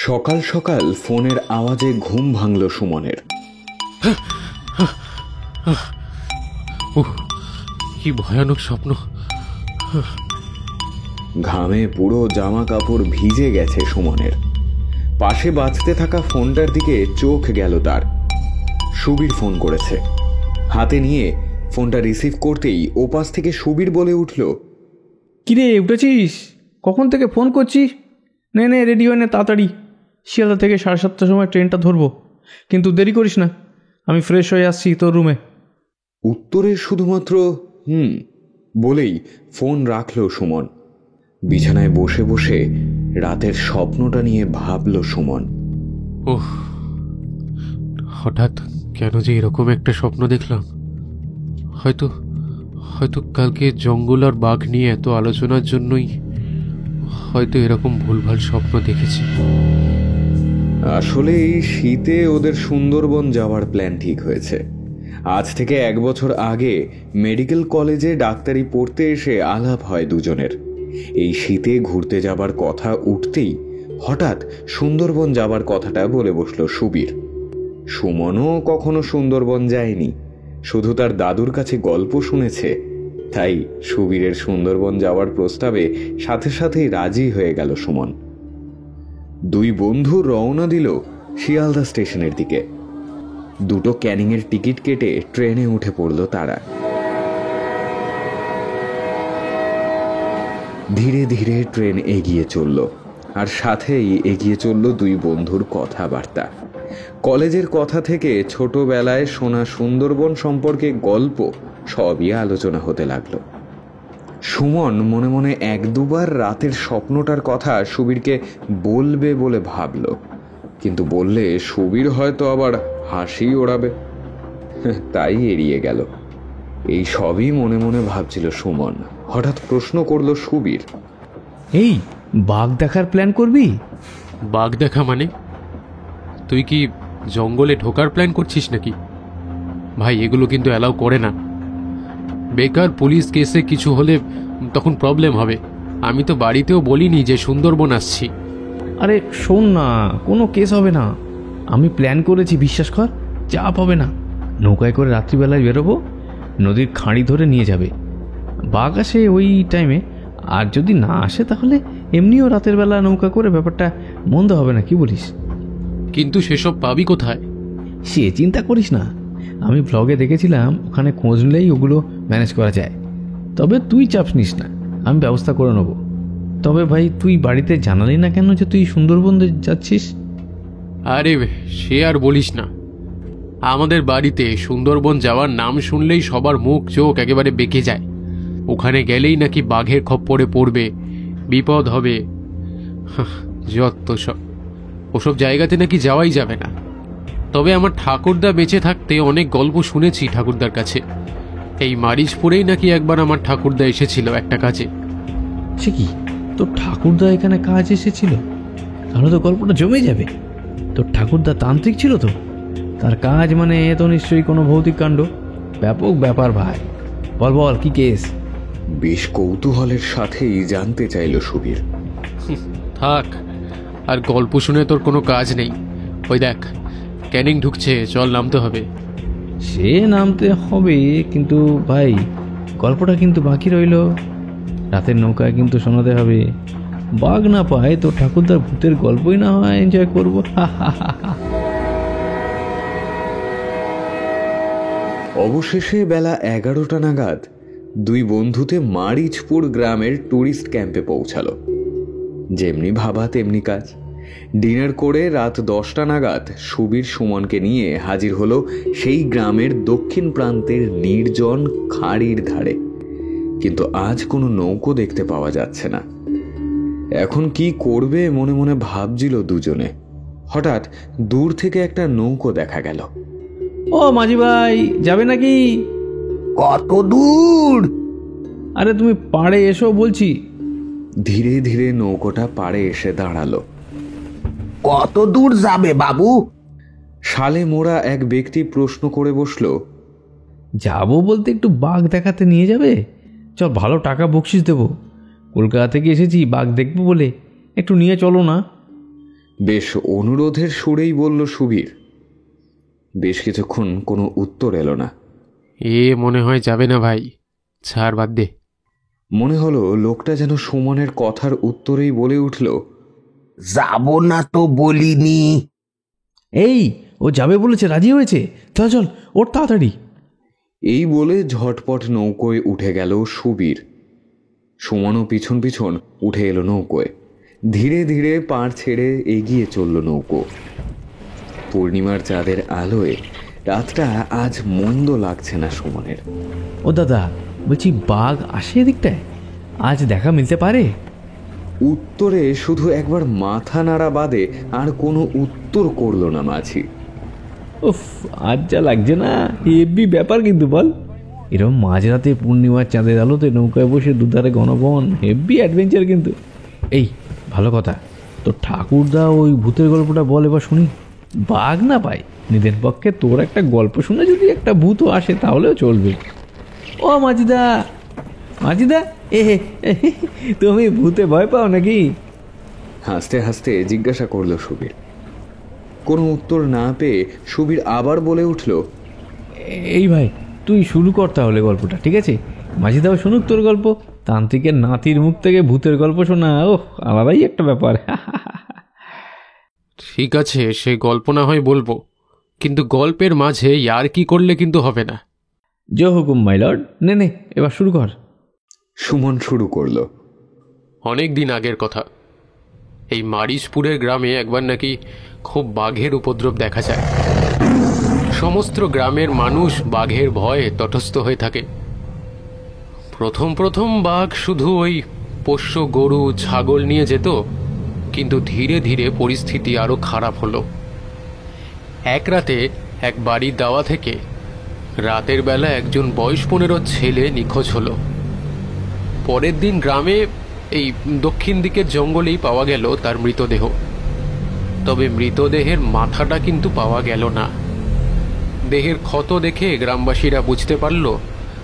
সকাল সকাল ফোনের আওয়াজে ঘুম ভাঙল সুমনের। কি ভয়ানক স্বপ্ন! ঘামে পুরো জামা কাপড় ভিজে গেছে সুমনের। পাশে বাজতে থাকা ফোনটার দিকে চোখ গেল তার। সুবীর ফোন করেছে। হাতে নিয়ে ফোনটা রিসিভ করতেই ওপাশ থেকে সুবীর বলে উঠল, কিরে উঠেছিস? কখন থেকে ফোন করছিস? নে নে রেডি হয়ে নে তাড়াতাড়ি, শিয়ালদা থেকে 7:30টার সময় ট্রেনটা ধরবো, কিন্তু দেরি করিস না, আমি ফ্রেশ হয়ে আসছি তোর রুমে। উত্তরে শুধুমাত্র বলেই ফোন রাখল সুমন। বিছানায় বসে বসে রাতের স্বপ্নটা নিয়ে ভাবল সুমন। ওহ, হঠাৎ কেন যে এরকম একটা স্বপ্ন দেখলাম? হয়তো হয়তো কালকে জঙ্গল আর বাঘ নিয়ে এত আলোচনার জন্যই হয়তো এরকম ভুলভাল স্বপ্ন দেখেছি। আসলে এই শীতে ওদের সুন্দরবন যাওয়ার প্ল্যান ঠিক হয়েছে। আজ থেকে 1 বছর আগে মেডিকেল কলেজে ডাক্তারি পড়তে এসে আলাপ হয় দুজনের। এই শীতে ঘুরতে যাবার কথা উঠতেই হঠাৎ সুন্দরবন যাবার কথাটা বলে বসল সুবীর। সুমনও কখনো সুন্দরবন যায়নি, শুধু তার দাদুর কাছে গল্প শুনেছে। তাই সুবীরের সুন্দরবন যাওয়ার প্রস্তাবে সাথে সাথেই রাজি হয়ে গেল সুমন। দুই বন্ধু রওনা দিল শিয়ালদা স্টেশনের দিকে। দুটো ক্যানিংয়ের টিকিট কেটে ট্রেনে উঠে পড়ল তারা। ধীরে ধীরে ট্রেন এগিয়ে চলল, আর সাথেই এগিয়ে চলল দুই বন্ধুর কথাবার্তা। কলেজের কথা থেকে ছোটবেলায় শোনা সুন্দরবন সম্পর্কে গল্প সবই আলোচনা হতে লাগলো। সুমন মনে মনে 1-2বার রাতের স্বপ্নটার কথা সুবীরকে বলবে বলে ভাবল, কিন্তু বললে সুবীর হয়তো আবার হাসি ওড়াবে, তাই এড়িয়ে গেল। এই সবই মনে মনে ভাবছিল সুমন। হঠাৎ প্রশ্ন করলো সুবীর, এই বাঘ দেখার প্ল্যান করবি? বাঘ দেখা মানে? তুই কি জঙ্গলে ঢোকার প্ল্যান করছিস নাকি? ভাই, এগুলো কিন্তু অ্যালাউ করে না। বেকার পুলিশ কেসে কিছু হলে তখন প্রবলেম হবে। আমি তো বাড়িতেও বলিনি যে সুন্দরবন আসছি। আরে শোন না, কোনো কেস হবে না, আমি প্ল্যান করেছি, বিশ্বাস কর, চাপ হবে না। নৌকায় করে রাত্রিবেলায় বেরোবো, নদীর খাঁড়ি ধরে নিয়ে যাবে। বাঘ আসে ওই টাইমে, আর যদি না আসে তাহলে এমনিও রাতের বেলা নৌকা করে, ব্যাপারটা মন্দ হবে না, কি বলিস? কিন্তু সেসব পাবি কোথায়? সে চিন্তা করিস না, আমি ব্লগে দেখেছিলাম, ওখানে খোঁজ নিলেই ওগুলো ম্যানেজ করা যায়। তবে তুই চাপ নিস না, আমি ব্যবস্থা করে নেব। তবে ভাই, তুই বাড়িতে জানালি না কেন যে তুই সুন্দরবন যাচ্ছিস? আরে সে আর বলিস না, আমাদের বাড়িতে সুন্দরবন যাওয়ার নাম শুনলেই সবার মুখ চোখ একেবারে বেঁকে যায়। ওখানে গেলেই নাকি বাঘের খপ্পরে পড়বে, বিপদ হবে, যত সব। ওসব জায়গাতে নাকি যাওয়াই যাবে না। তবে আমার ঠাকুরদা বেঁচে থাকতে অনেক গল্প শুনেছি ঠাকুরদার কাছে। এই মারিচপুরেই নাকি একবার আমার ঠাকুরদা এসেছিল একটা কাজে। সে কি, তোর ঠাকুরদা এখানে কাজ এসেছিল? তাহলে তো গল্পটা জমে যাবে। তোর ঠাকুরদা তান্ত্রিক ছিল তো? তার কাজ মানে এ তো নিশ্চয়ই কোনো ভৌতিক কাণ্ড। ব্যাপক ব্যাপার ভাই, বল বল কি কেস? বেশ কৌতূহলের সাথেই জানতে চাইল সুবীর। থাক, আর গল্প শুনে তোর কোনো কাজ নেই। ওই দেখ, ক্যানিং ঢুকছে, চল নামতে হবে। সে নামতে হবে, কিন্তু ভাই গল্পটা কিন্তু বাকি রইল। রাতের নৌকায় কিন্তু শোনাতে হবে। বাঘ না পায় তো ঠাকুরদার ভূতের গল্পই না হয় এনজয় করবো। অবশেষে বেলা 11টা নাগাদ দুই বন্ধুতে মারিচপুর গ্রামের টুরিস্ট ক্যাম্পে পৌঁছালো। যেমনি ভাবা তেমনি কাজ। ডিনার করে রাত 10টা নাগাদ সুবীর সুমনকে নিয়ে হাজির হলো সেই গ্রামের দক্ষিণ প্রান্তের নির্জন খাঁড়ির ধারে। কিন্তু আজ কোনো নৌকো দেখতে পাওয়া যাচ্ছে না। এখন কি করবে মনে মনে ভাবছিল দুজনে। হঠাৎ দূর থেকে একটা নৌকো দেখা গেল। ও মাঝি ভাই, যাবে নাকি? কত দূর? আরে তুমি পাড়ে এসো বলছি। ধীরে ধীরে নৌকোটা পাড়ে এসে দাঁড়ালো। কত দূর যাবে বাবু? শালে মোড়া এক ব্যক্তি প্রশ্ন করে বসল। যাবো বলতে একটু বাঘ দেখাতে নিয়ে যাবে? চল, ভালো টাকা বকশিস দেবো। কলকাতা থেকে এসেছি বাঘ দেখবো বলে, একটু নিয়ে চলো না। বেশ অনুরোধের সুরেই বলল সুবীর। বেশ কিছুক্ষণ কোনো উত্তর এলো না। এ মনে হয় যাবে না ভাই, ছাড় বাদ দে। মনে হলো লোকটা যেন সুমনের কথার উত্তরেই বলে উঠল, যাব না তো বলিনি। এই, ও যাবে বলেছে, রাজি হয়েছে, চল চল ওর তাড়াতাড়ি। এই বলে ঝটপট নৌকোয় উঠে গেল সুবীর। সুমনও পিছন পিছন উঠে এলো নৌকোয়। ধীরে ধীরে পাড় ছেড়ে এগিয়ে চলল নৌকো। পূর্ণিমার চাঁদের আলোয় রাতটা আজ মন্দ লাগছে না সুমনের। ও দাদা, বলছি বাঘ আসে এদিকটায়, আজ দেখা মিলতে পারে? উত্তরে শুধু একবার মাথা নাড়া বাদে আর কোনো উত্তর করল না মাঝি। উফ, আজ যা লাগছে না, হেভি ব্যাপার কিন্তু বল। এরকম মাঝরাতে পূর্ণিমার চাঁদের আলোতে নৌকায় বসে দুধারে ঘনবন, হেভি অ্যাডভেঞ্চার কিন্তু। এই ভালো কথা, তোর ঠাকুরদা ওই ভূতের গল্পটা বল এবার শুনি। বাঘ না পাই, নিদের পক্ষে তোর একটা গল্প শুনে যদি একটা ভূতও আসে তাহলেও চলবে। ও মাঝিদা, মাঝিদা, তুমি ভূতে ভয় পাও নাকি? হাসতে হাসতে জিজ্ঞাসা করল সুবীর। কোনো উত্তর না পেয়ে সুবীর আবার বলে উঠল, এই ভাই, তুই শুরু কর তাহলে গল্পটা, ঠিক আছে? মাঝিদাও শুনুক তোর গল্প। তান্ত্রিকের নাতির মুখ থেকে ভূতের গল্প শোনা, ওহ, আলাদাই একটা ব্যাপার। ঠিক আছে, সে গল্প না হয় বলবো, কিন্তু গল্পের মাঝে ইয়ার কি করলে কিন্তু হবে না। জয় হুকুম মাই লর্ড, নে নে এবার শুরু কর। সুমন শুরু করল। অনেক দিন আগের কথা। এই মারিশপুরের গ্রামে একবার নাকি খুব বাঘের উপদ্রব দেখা যায়। সমস্ত গ্রামের মানুষ বাঘের ভয়ে তটস্থ হয়ে থাকে। প্রথম প্রথম বাঘ শুধু ওই পোষ্য গরু ছাগল নিয়ে যেত, কিন্তু ধীরে ধীরে পরিস্থিতি আরো খারাপ হলো। এক রাতে এক বাড়ির দাওয়া থেকে রাতের বেলা একজন বয়স 15 ছেলে নিখোঁজ হলো। পরের দিন গ্রামে এই দক্ষিণ দিকের জঙ্গলেই পাওয়া গেল তার মৃতদেহ। তবে মৃতদেহের মাথাটা কিন্তু পাওয়া গেল না। দেহের ক্ষত দেখে গ্রামবাসীরা বুঝতে পারল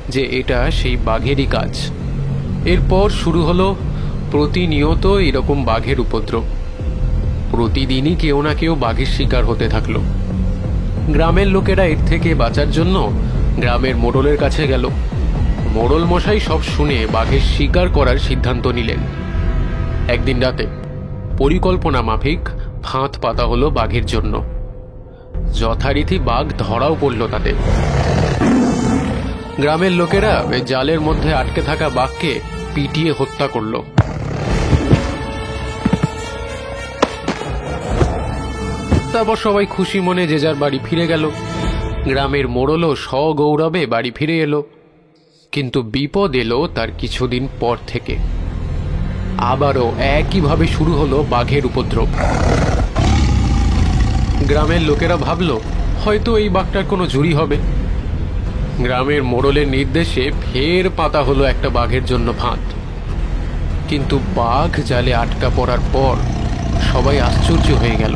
যে এটা সেই বাঘেরই কাজ। এরপর শুরু হলো প্রতিনিয়ত এরকম বাঘের উপদ্রব। প্রতিদিনই কেউ না কেউ বাঘের শিকার হতে থাকলো। গ্রামের লোকেরা এর থেকে বাঁচার জন্য গ্রামের মোড়লের কাছে গেল। মোড়ল মশাই সব শুনে বাঘের শিকার করার সিদ্ধান্ত নিলেন। একদিন রাতে পরিকল্পনা মাফিক ফাঁদ পাতা হলো বাঘের জন্য। যথারীতি বাঘ ধরাও পড়ল তাতে। গ্রামের লোকেরা জালের মধ্যে আটকে থাকা বাঘকে পিটিয়ে হত্যা করল। তারপর সবাই খুশি মনে যে যার বাড়ি ফিরে গেল। গ্রামের মোড়লও সগৌরবে বাড়ি ফিরে এলো। কিন্তু বিপদ এলো তার কিছুদিন পর থেকে। আবারও একইভাবে শুরু হলো বাঘের উপদ্রব। গ্রামের লোকেরা ভাবল হয়তো এই বাঘটার কোনো জুড়ি হবে। গ্রামের মোড়লের নির্দেশে ফের পাতা হলো একটা বাঘের জন্য ফাঁদ। কিন্তু বাঘ জালে আটকা পড়ার পর সবাই আশ্চর্য হয়ে গেল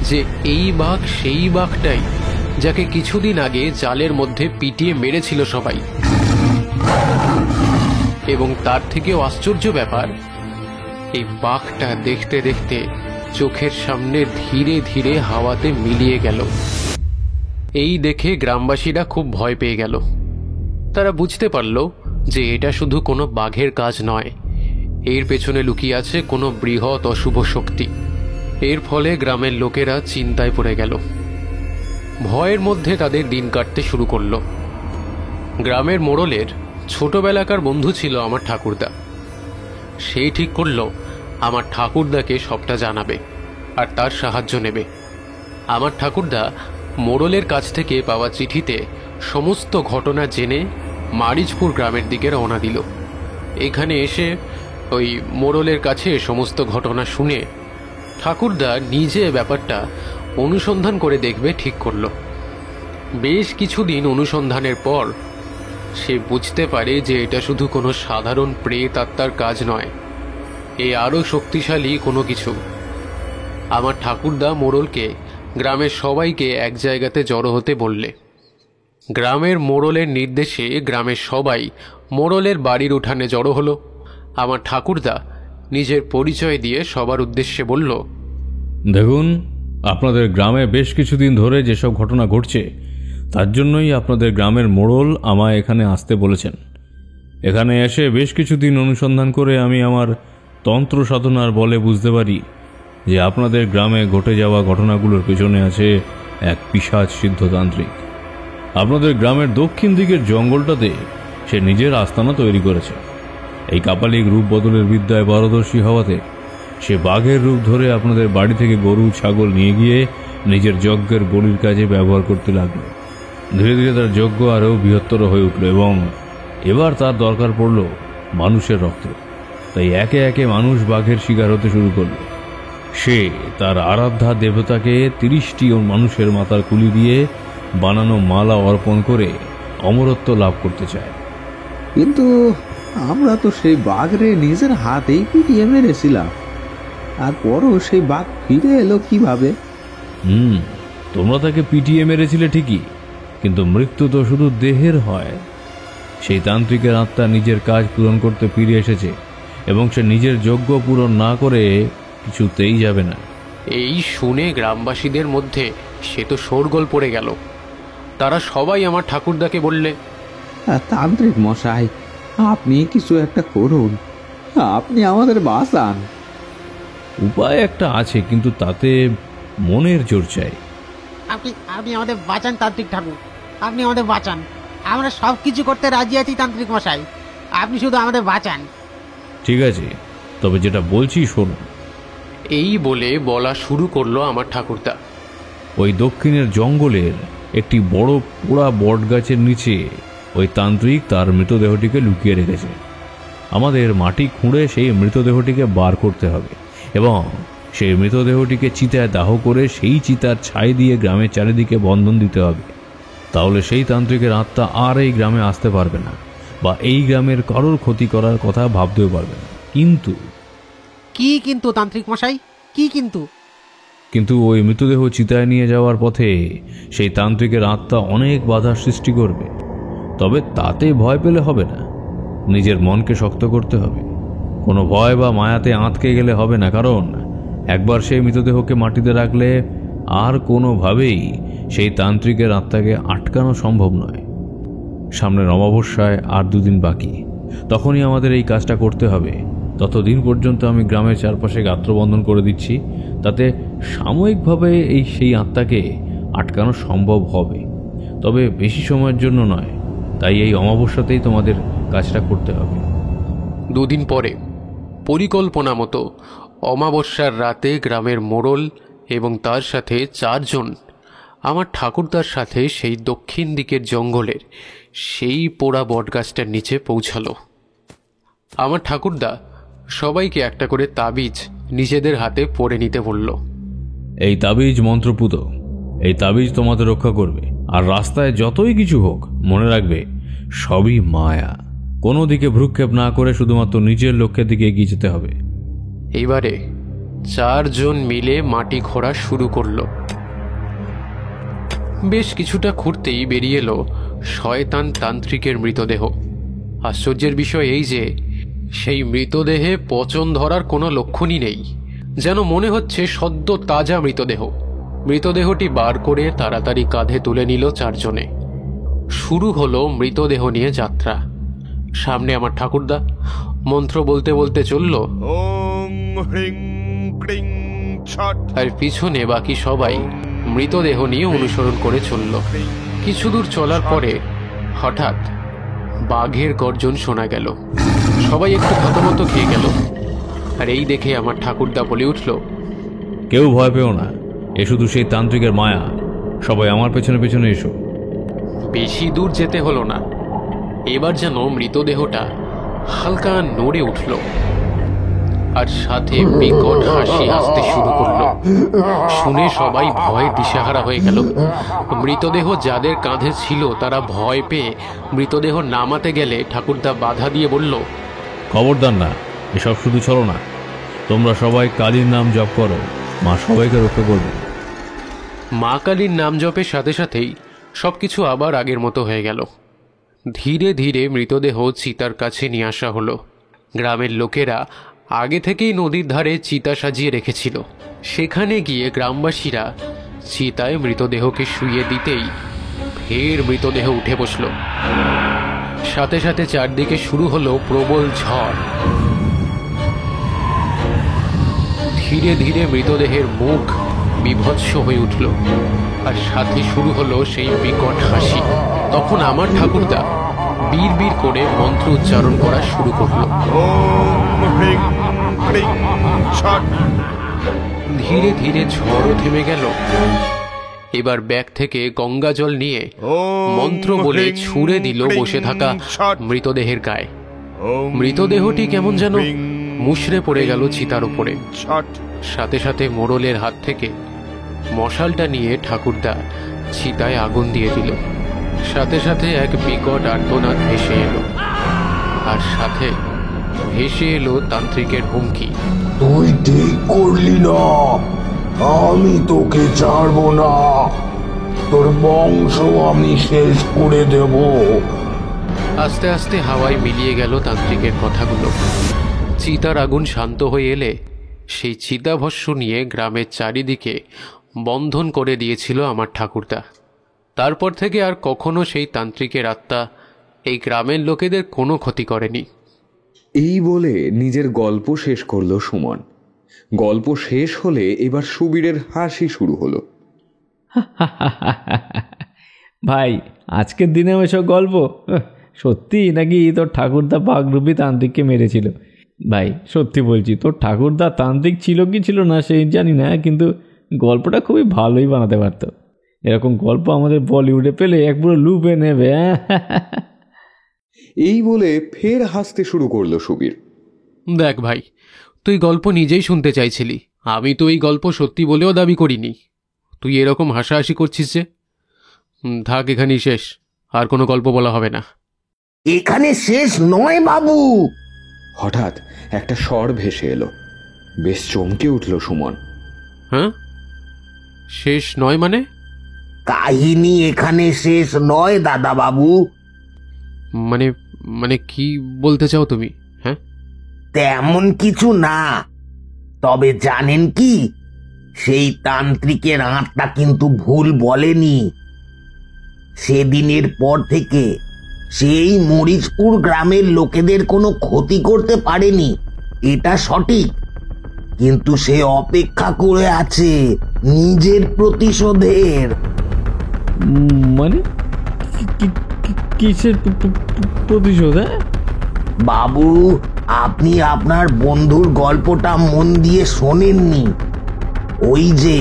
যে এই বাঘ সেই বাঘটাই যাকে কিছুদিন আগে জালের মধ্যে পিটিয়ে মেরেছিল সবাই। এবং তার থেকেও আশ্চর্য ব্যাপার, এই বাঘটা দেখতে দেখতে চোখের সামনে ধীরে ধীরে হাওয়াতে মিলিয়ে গেল। এই দেখে গ্রামবাসীরা খুব ভয় পেয়ে গেল। তারা বুঝতে পারল যে এটা শুধু কোনো বাঘের কাজ নয়, এর পেছনে লুকিয়ে আছে কোনো বৃহৎ অশুভ শক্তি। এর ফলে গ্রামের লোকেরা চিন্তায় পড়ে গেল। ভয়ের মধ্যে তাদের দিন কাটতে শুরু করল। গ্রামের মোড়লের ছোটবেলাকার বন্ধু ছিল আমার ঠাকুরদা। সেই ঠিক করল আমার ঠাকুরদাকে সবটা জানাবে আর তার সাহায্য নেবে। আমার ঠাকুরদা মোড়লের কাছ থেকে পাওয়া চিঠিতে সমস্ত ঘটনা জেনে মারিজপুর গ্রামের দিকে রওনা দিল। এখানে এসে ওই মোড়লের কাছে সমস্ত ঘটনা শুনে ঠাকুরদা নিজে ব্যাপারটা অনুসন্ধান করে দেখবে ঠিক করল। বেশ কিছুদিন অনুসন্ধানের পর সে বুঝতে পারে যে এটা শুধু কোনো সাধারণ প্রেত আত্মার কাজ নয়, এ আরও শক্তিশালী কোনো কিছু। আমার ঠাকুরদা মোড়লকে গ্রামের সবাইকে এক জায়গাতে জড়ো হতে বললে। গ্রামের মোড়লের নির্দেশে গ্রামের সবাই মোড়লের বাড়ির উঠানে জড়ো হলো। আমার ঠাকুরদা নিজের পরিচয় দিয়ে সবার উদ্দেশ্যে বলল, দেখুন, আপনাদের গ্রামে বেশ কিছুদিন ধরে যেসব ঘটনা ঘটছে তার জন্যই আপনাদের গ্রামের মোড়ল আমায় এখানে আসতে বলেছেন। এখানে এসে বেশ কিছুদিন অনুসন্ধান করে আমি আমার তন্ত্র সাধনার বলে বুঝতে পারি যে আপনাদের গ্রামে ঘটে যাওয়া ঘটনাগুলোর পেছনে আছে এক পিশাচ সিদ্ধতান্ত্রিক। আপনাদের গ্রামের দক্ষিণ দিকের জঙ্গলটাতে সে নিজের আস্তানা তৈরি করেছে। এই কাপালিক রূপ বদলের বিদ্যায় পারদর্শী হওয়াতে সে বাঘের রূপ ধরে আপনাদের বাড়ি থেকে গরু ছাগল নিয়ে গিয়ে নিজের যজ্ঞের বলির কাজে ব্যবহার করতে লাগলো। ধীরে ধীরে তার যজ্ঞ আরও বৃহত্তর হয়ে উঠল এবং এবার তার দরকার পড়ল মানুষের রক্ত। তাই একে একে মানুষ বাঘের শিকার হতে শুরু করল। সে তার আরাধ্যা দেবতাকে 30টি মানুষের মাথার কুলি দিয়ে বানানো মালা অর্পণ করে অমরত্ব লাভ করতে চায়। কিন্তু আমরা তো সেই বাঘরে নিজের হাতেই পিটিয়ে মেরেছিলাম, আর পরও সেই বাঘ ফিরে এলো কিভাবে? তোমরা তাকে পিটিয়ে মেরেছিলে ঠিকই, কিন্তু মৃত্যু তো শুধু দেহের হয়। সেই তান্ত্রিকের আত্মা নিজের কাজ পূরণ করতে ফিরে এসেছে এবং সে নিজের যজ্ঞ পূরণ না করে কিছুতেই যাবে না। এই শুনে গ্রামবাসীদের মধ্যে সে তো শোরগোল পড়ে গেল। তারা সবাই আমার ঠাকুরদাকে বললে, তান্ত্রিক মশাই, আপনি কিছু একটা করুন, আপনি আমাদের বাঁচান। উপায় একটা আছে, কিন্তু তাতে মনের জোর চাই। আপনি আমাদের বাঁচান তান্ত্রিক ঠাকুর, আপনি আমাদের বাঁচান। আমরা সব কিছু করতে রাজি আছি তান্ত্রিক মশাই, আপনি শুধু আমাদের বাঁচান। ঠিক আছে, তবে যেটা বলছি শোনো। এই বলে বলা শুরু করলো আমার ঠাকুরদা। ওই দক্ষিণের জঙ্গলের একটি বড় পোড়া বট গাছের নিচে ওই তান্ত্রিক তার মৃতদেহটিকে লুকিয়ে রেখেছে। আমাদের মাটি খুঁড়ে সেই মৃতদেহটিকে বার করতে হবে এবং সেই মৃতদেহটিকে চিতায় দাহ করে সেই চিতার ছাই দিয়ে গ্রামের চারিদিকে বন্ধন দিতে হবে। তাহলে সেই তান্ত্রিকের আত্মা আর এই গ্রামে আসতে পারবে না বা এই গ্রামের কারোর ক্ষতি করার কথা ভাবতেও পারবে না। কিন্তু তান্ত্রিক মশাই, কিন্তু ওই মৃতদেহ চিতায় নিয়ে যাওয়ার পথে সেই তান্ত্রিকের আত্মা অনেক বাধার সৃষ্টি করবে। তবে তাতে ভয় পেলে হবে না, নিজের মনকে শক্ত করতে হবে। কোনো ভয় বা মায়াতে আটকে গেলে হবে না, কারণ একবার সেই মৃতদেহকে মাটিতে রাখলে আর কোনোভাবেই সেই তান্ত্রিকের আত্মাকে আটকানো সম্ভব নয়। সামনের অমাবস্যায় আর 2 দিন বাকি, তখনই আমাদের এই কাজটা করতে হবে। ততদিন পর্যন্ত আমি গ্রামের চারপাশে গাত্রবন্ধন করে দিচ্ছি, তাতে সাময়িকভাবে সেই আত্মাকে আটকানো সম্ভব হবে, তবে বেশি সময়ের জন্য নয়। তাই এই অমাবস্যাতেই তোমাদের কাজটা করতে হবে। 2 দিন পরে পরিকল্পনা মতো অমাবস্যার রাতে গ্রামের মোড়ল এবং তার সাথে 4 জন আমার ঠাকুরদার সাথে সেই দক্ষিণ দিকের জঙ্গলের সেই পোড়া বটগাছটার নিচে পৌঁছালো। আমার ঠাকুরদা সবাইকে একটা করে তাবিজ নিজেদের হাতে পরে নিতে বলল। এই তাবিজ মন্ত্রপুত, এই তাবিজ তোমাদের রক্ষা করবে। আর রাস্তায় যতই কিছু হোক, মনে রাখবে সবই মায়া। কোনো দিকে ভ্রুক্ষেপ না করে শুধুমাত্র নিজের লক্ষ্যের দিকে এগিয়ে যেতে হবে। এইবারে 4 জন মিলে মাটি খোঁড়া শুরু করলো। বেশ কিছুটা খুঁড়তেই বেরিয়ে এলো শয়তান তান্ত্রিকের মৃতদেহ। আশ্চর্যের বিষয় এই যে সেই মৃতদেহে পচন ধরার কোনো লক্ষণই নেই, যেন মনে হচ্ছে সদ্য তাজা মৃতদেহ। মৃতদেহটি বার করে তাড়াতাড়ি কাঁধে তুলে নিল 4 জনে। শুরু হলো মৃতদেহ নিয়ে যাত্রা। সামনে আমার ঠাকুরদা মন্ত্র বলতে বলতে চলল, ওং হ্রিং ক্রিং ছট, আর পিছনে বাকি সবাই মৃতদেহ নিয়ে অনুসরণ করে চলল। কিছু দূর চলার পরে হঠাৎ বাঘের গর্জন শোনা গেল। সবাই একটু থতমত খেয়ে গেল। আর এই দেখে আমার ঠাকুরদা বলে উঠল, কেউ ভয় পেও না, এ শুধু সেই তান্ত্রিকের মায়া। সবাই আমার পেছনে পেছনে এসো। বেশি দূর যেতে হলো না, এবার যেন মৃতদেহটা হালকা নড়ে উঠল আর সাথে বিকট হাসি আসতে শুরু করলো। শুনে সবাই ভয়ে দিশেহারা হয়ে গেল। মৃতদেহ যাদের কাঁধে ছিল তারা ভয় পেয়ে মৃতদেহ নামাতে গেলে ঠাকুরদা বাধা দিয়ে বলল, খবরদার না, এসব শুধু চলো না। তোমরা সবাই কালীর নাম জপ করো, মা সবাইকে রক্ষা করবে। মা কালীর নাম জপের সাথে সাথেই সবকিছু আবার আগের মতো হয়ে গেল। ধীরে ধীরে মৃতদেহ চিতার কাছে নিয়ে আসা হলো। গ্রামের লোকেরা আগে থেকেই নদীর ধারে চিতা সাজিয়ে রেখেছিল। সেখানে গিয়ে গ্রামবাসীরা চিতায় মৃতদেহকে শুইয়ে দিতেই ফের মৃতদেহ উঠে বসল। সাথে সাথে চারদিকে শুরু হলো প্রবল ঝড়। ধীরে ধীরে মৃতদেহের মুখ বিভৎস হয়ে উঠল, আর সাথে শুরু হলো সেই বিকট হাসি। তখন আমার ঠাকুরদা বীর বীর করে মন্ত্র উচ্চারণ করা শুরু করলো। ওম হ্রিং ক্লিং ছট। ধীরে ধীরে ঝড়ও থেমে গেল। এবার ব্যাগ থেকে গঙ্গা জল নিয়ে মন্ত্র বলে ছুঁড়ে দিল বসে থাকা মৃতদেহের গায়ে। মৃতদেহটি কেমন যেন মুষড়ে পড়ে গেল চিতার উপরে। সাথে সাথে মোড়লের হাত থেকে মশালটা নিয়ে ঠাকুরদা চিতায় আগুন দিয়ে দিল। সাথে সাথে এক বিকট আর্তনাদ ভেসে এলো, আর সাথে ভেসে এলো তান্ত্রিকের হুমকি। তুই ঠিক করলি না, আমি তোকে ছাড়বো না, তোর বংশ আমি শেষ করে দেব। আস্তে আস্তে হাওয়ায় মিলিয়ে গেল তান্ত্রিকের কথাগুলো। চিতার আগুন শান্ত হয়ে এলে সেই চিতাভস্য নিয়ে গ্রামের চারিদিকে বন্ধন করে দিয়েছিল আমার ঠাকুরদা। তারপর থেকে আর কখনো সেই তান্ত্রিকের আত্মা এই গ্রামের লোকেদের কোনো ক্ষতি করেনি। এই বলে নিজের গল্প শেষ করলো সুমন। গল্প শেষ হলে এবার সুবীরের হাসি শুরু হলো। ভাই, আজকের দিনে ওইসব গল্প সত্যি নাকি তোর ঠাকুরদা বাঘরূপী তান্ত্রিককে মেরেছিল? ভাই সত্যি বলছি, তোর ঠাকুরদা তান্ত্রিক ছিল কি ছিল না সেই জানি না, কিন্তু গল্পটা খুবই ভালোই বানাতে পারত। এরকম গল্প আমাদের বলিউডে পেলে এক পুরো লুপে নেবে। এই বলে ফের হাসতে শুরু করলো সুবীর। দেখ ভাই, তুই গল্প নিজেই শুনতে চাইছিলি, আমি তো এই গল্প সত্যি বলেও দাবি করিনি। তুই এরকম হাসাহাসি করছিস যে, থাক এখানেই শেষ, আর কোনো গল্প বলা হবে না। এখানে শেষ নয় বাবু। হঠাৎ একটা স্বর ভেসে এলো। বেশ চমকে উঠল সুমন। হ্যাঁ, শেষ নয় মানে? কাহিনী এখানে শেষ নয় দাদা বাবু। মানে মানে কি বলতে চাও তুমি? হ্যাঁ, তেমন কিছু না, তবে জানেন কি, সেই তান্ত্রিকের আত্মা কিন্তু ভুল বলেনি। সেদিনের পর থেকে সেই মরিচপুর গ্রামের লোকেদের কোনো ক্ষতি করতে পারেনি, এটা সঠিক। কিন্তু সে অপেক্ষা করে আছে নিজের প্রতিশোধের। মানে কিসের প্রতিশোধ? বাবু, আপনি আপনার বন্ধুর গল্পটা মন দিয়ে শোনেননি। ওই যে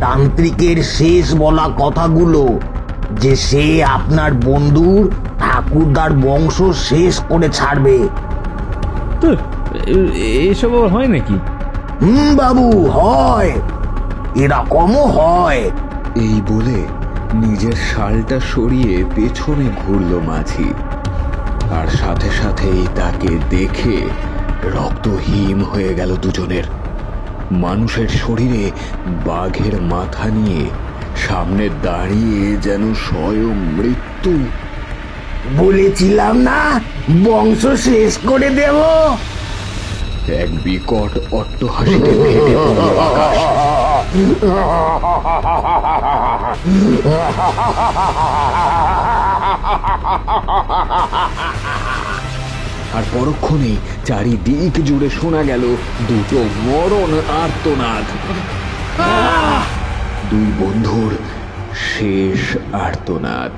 তান্ত্রিকের শেষ বলা কথাগুলো, যে সে আপনার বন্ধুর ঠাকুরদার বংশ শেষ করে ছাড়বে। তো এসব হয় নাকি? বাবু, হয়, এরকমও হয়। এই বলে নিজের শালটা সরিয়ে পেছনে ঘুরল মাঝি, আর সাথে সাথেই তাকে দেখে রক্ত হিম হয়ে গেল দুজনের। মানুষের শরীরে বাঘের মাথা নিয়ে সামনে দাঁড়িয়ে যেন স্বয়ং মৃত্যু। বলেছিলাম না বংশ শেষ করে দেব। এক বিকট অট্টহাসিতে ফেটে পড়ল আকাশ। আর পরক্ষণেই চারিদিক জুড়ে শোনা গেল দুটো মরণ আর্তনাদ। দুই বন্ধুর শেষ আর্তনাদ।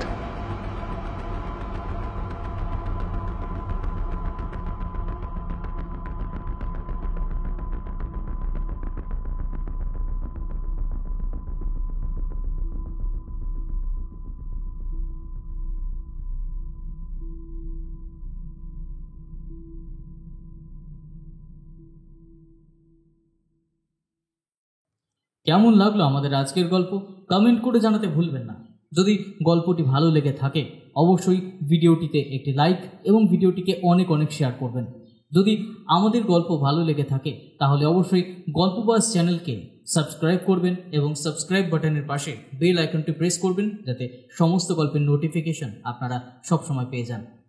কেমন লাগলো আমাদের আজকের গল্প কমেন্ট করে জানাতে ভুলবেন না। যদি গল্পটি ভালো লেগে থাকে অবশ্যই ভিডিওটিতে একটি লাইক এবং ভিডিওটিকে অনেক অনেক শেয়ার করবেন। যদি আমাদের গল্প ভালো লেগে থাকে তাহলে অবশ্যই গল্পবাজ চ্যানেলকে সাবস্ক্রাইব করবেন এবং সাবস্ক্রাইব বাটনের পাশে বেল আইকনটি প্রেস করবেন, যাতে সমস্ত গল্পের নোটিফিকেশন আপনারা সবসময় পেয়ে যান।